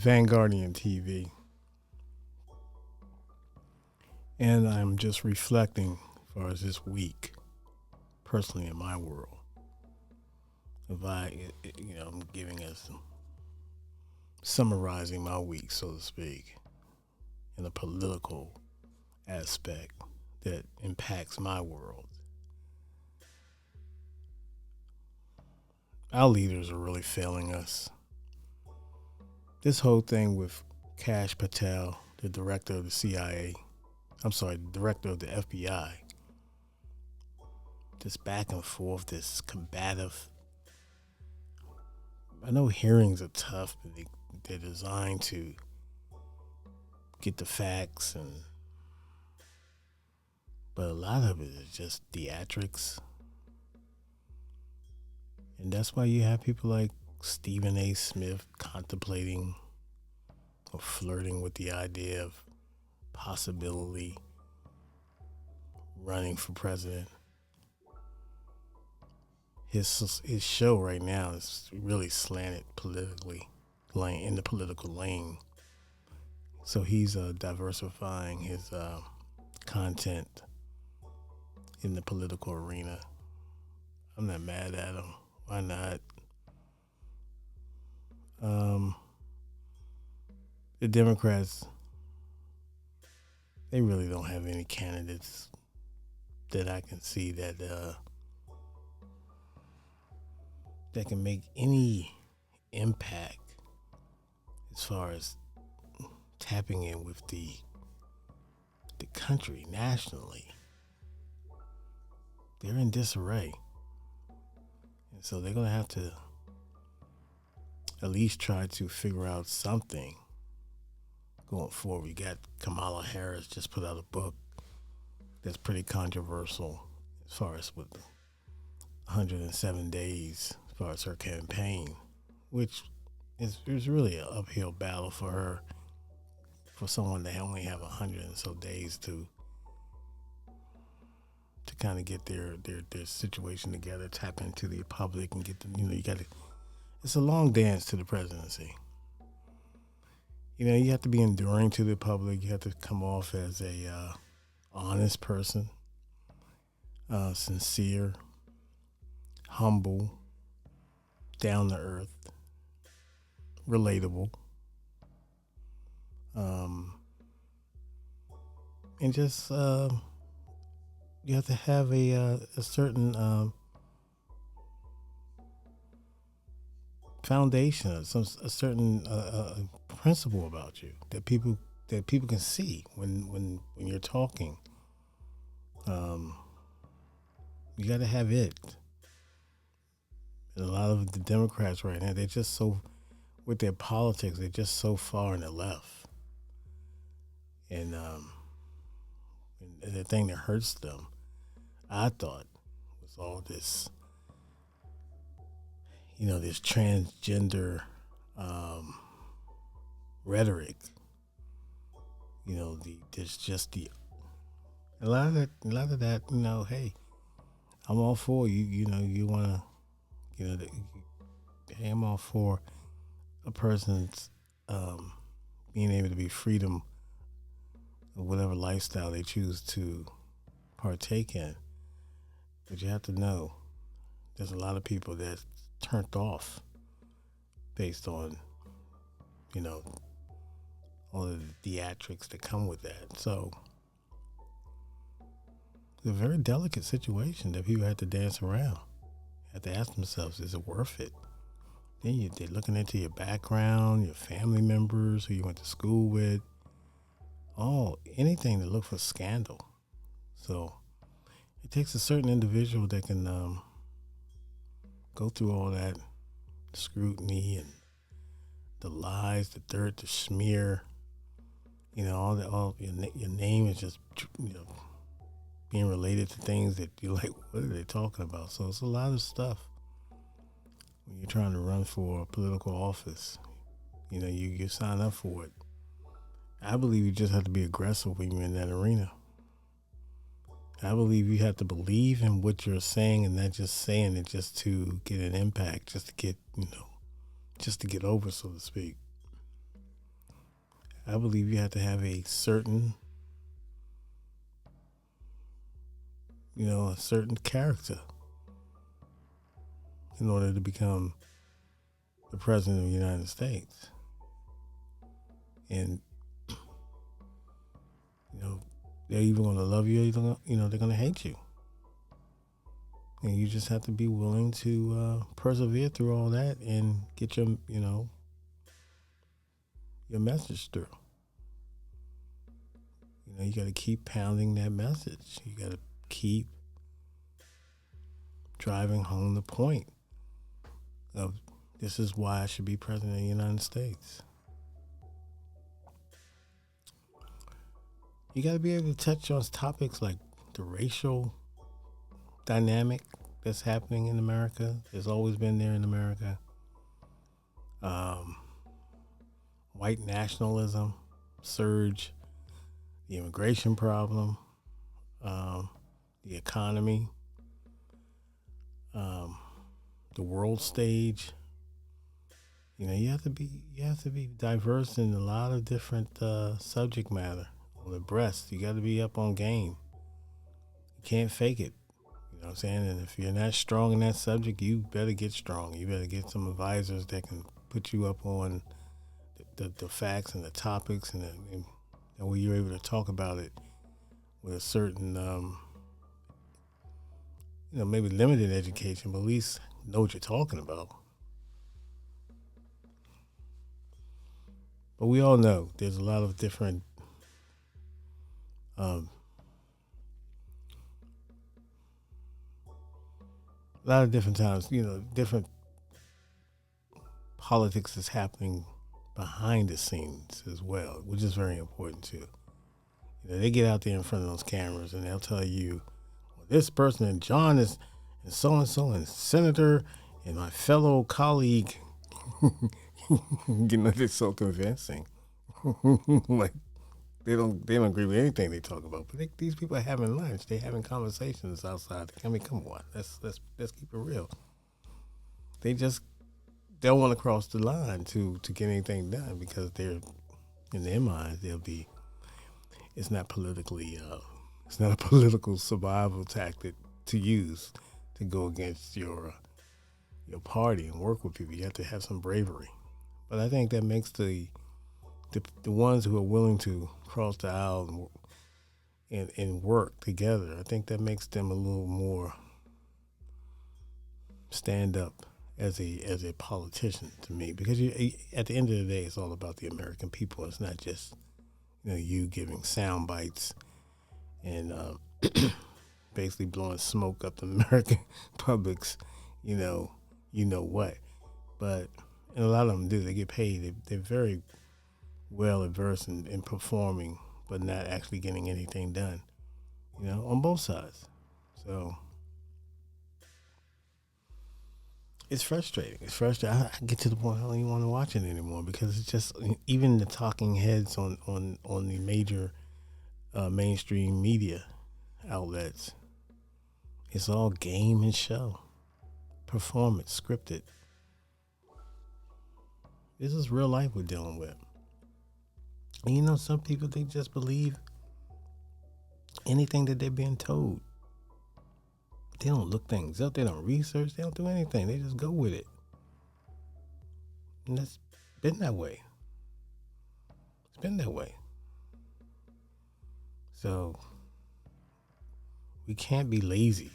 Vanguardian TV, and I'm just reflecting as far as this week, personally in my world. If I'm giving us summarizing my week, so to speak, in a political aspect that impacts my world. Our leaders are really failing us. This whole thing with Kash Patel, the director of the CIA, the director of the FBI, this back and forth, this combative. I know hearings are tough, but they're designed to get the facts, but a lot of it is just theatrics, and that's why you have people like Stephen A. Smith contemplating or flirting with the idea of possibility running for president. His show right now is really slanted politically, in the political lane. So he's diversifying his content in the political arena. I'm not mad at him. Why not? The Democrats, they really don't have any candidates that I can see that can make any impact as far as tapping in with the country nationally. They're in disarray. And so they're going to have to at least try to figure out something going forward. We got Kamala Harris just put out a book that's pretty controversial as far as with 107 days as far as her campaign, which is really an uphill battle for her, for someone that only have 100 and so days to kind of get their situation together, tap into the public, and get you got to. It's a long dance to the presidency. You have to be enduring to the public. You have to come off as a honest person, sincere, humble, down to earth, relatable, and just you have to have a certain foundation, a certain principle about you that people can see when you're talking. You got to have it. And a lot of the Democrats right now, they're just so, with their politics, they're just so far on the left. And the thing that hurts them, I thought, was all this, this transgender rhetoric. There's just a lot of that. Hey, I'm all for you. You want to, hey, I'm all for a person's being able to be freedom of whatever lifestyle they choose to partake in. But you have to know there's a lot of people that's turned off based on, all of the theatrics that come with that. So it's a very delicate situation that people have to dance around. Have to ask themselves, is it worth it? Then they're looking into your background, your family members, who you went to school with, anything to look for scandal. So it takes a certain individual that can go through all that scrutiny and the lies, the dirt, the smear. All your name is just being related to things that you're like, what are they talking about? So it's a lot of stuff when you're trying to run for a political office. You sign up for it. I believe you just have to be aggressive when you're in that arena. I believe you have to believe in what you're saying and not just saying it just to get an impact, just to get over, so to speak. I believe you have to have a certain, a certain character in order to become the president of the United States. And, they're either going to love you or they're going to hate you. And you just have to be willing to persevere through all that and get your message through. You got to keep pounding that message. You got to keep driving home the point of this is why I should be president of the United States. You got to be able to touch on topics like the racial dynamic that's happening in America. There's always been there in America. White nationalism, surge, the immigration problem, the economy, the world stage. You have to be diverse in a lot of different subject matter. On the breast, you got to be up on game. You can't fake it. You know what I'm saying? And if you're not strong in that subject, you better get strong. You better get some advisors that can put you up on the facts and the topics, and that way you're able to talk about it with a certain, maybe limited education, but at least know what you're talking about. But we all know there's a lot of different times, different politics is happening behind the scenes as well, which is very important too. They get out there in front of those cameras and they'll tell you, well, this person and John is and so and Senator and my fellow colleague. They're so convincing. Like they don't agree with anything they talk about, but these people are having lunch. They're having conversations outside. I mean, come on, let's keep it real. They just don't want to cross the line to get anything done because they're, in their minds, it's not politically, it's not a political survival tactic to use to go against your party and work with people. You have to have some bravery. But I think that makes the ones who are willing to cross the aisle and work together, I think that makes them a little more stand up as a politician to me, because at the end of the day, it's all about the American people. It's not just you giving sound bites and basically blowing smoke up the American public's what. But and a lot of them do. They get paid. They're very well adverse in performing, but not actually getting anything done. On both sides. So. It's frustrating. I get to the point I don't even want to watch it anymore because it's just, even the talking heads on the major mainstream media outlets, it's all game and show, performance, scripted. This is real life we're dealing with. And some people, they just believe anything that they're being told. They don't look things up. They don't research. They don't do anything. They just go with it. And that's been that way. It's been that way. So we can't be lazy.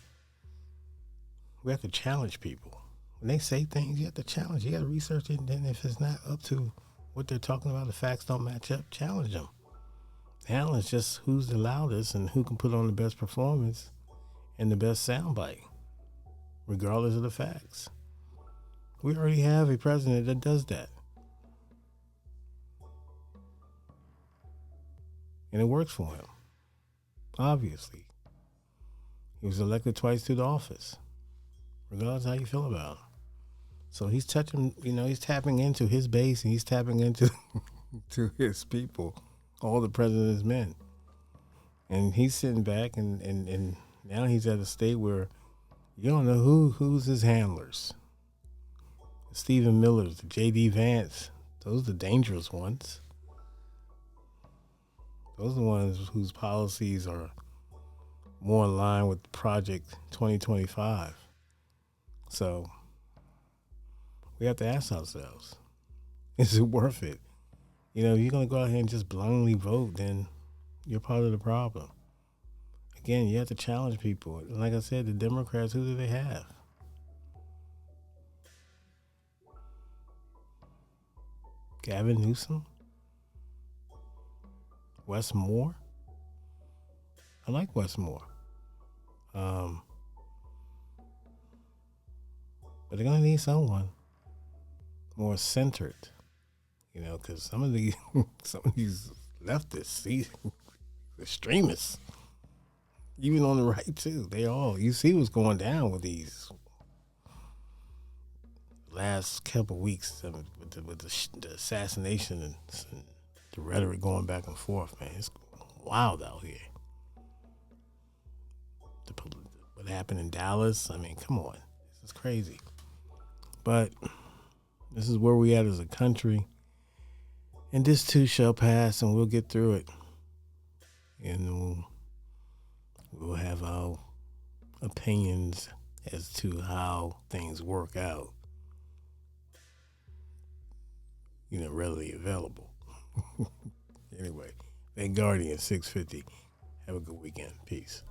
We have to challenge people. When they say things, you have to challenge. You got to research it. And then if it's not up to what they're talking about, the facts don't match up, challenge them. Now it's just who's the loudest and who can put on the best performance and the best soundbite, regardless of the facts. We already have a president that does that. And it works for him. Obviously. He was elected twice to the office, regardless of how you feel about him. So he's touching, he's tapping into his base and he's tapping into to his people, all the president's men. And he's sitting back and now he's at a state where you don't know who's his handlers. Stephen Miller's, the J.D. Vance, those are the dangerous ones. Those are the ones whose policies are more in line with Project 2025. So we have to ask ourselves, is it worth it? If you're going to go out here and just blindly vote, then you're part of the problem. Again, you have to challenge people. And like I said, the Democrats, who do they have? Gavin Newsom? Wes Moore? I like Wes Moore. But they're going to need someone more centered, because some of these leftists, these extremists, even on the right too, you see what's going down with these last couple weeks with the assassination and the rhetoric going back and forth, man. It's wild out here. What happened in Dallas? I mean, come on, this is crazy. But this is where we at as a country, and this too shall pass, and we'll get through it, and we'll have our opinions as to how things work out, readily available. Anyway, that Guardian 650. Have a good weekend. Peace.